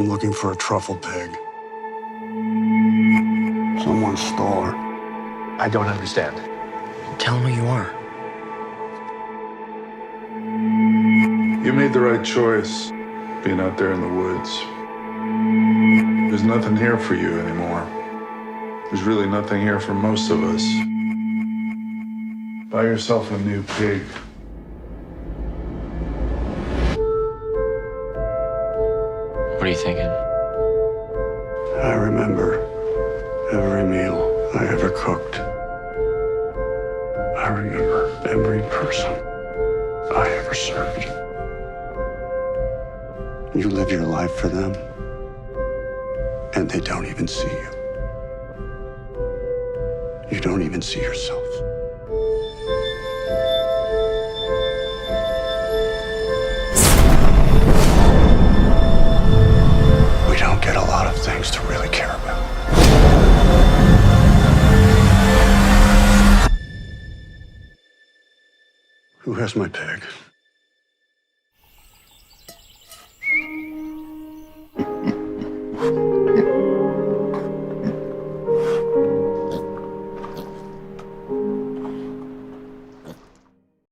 I'm looking for a truffle pig. Someone stole her. I don't understand. Tell him who you are. You made the right choice, being out there in the woods. There's nothing here for you anymore. There's really nothing here for most of us. Buy yourself a new pig. What are you thinking? I remember every meal I ever cooked. I remember every person I ever served. You live your life for them, and they don't even see you. You don't even see yourself. We don't get a lot of things to really care about. Who has my pig?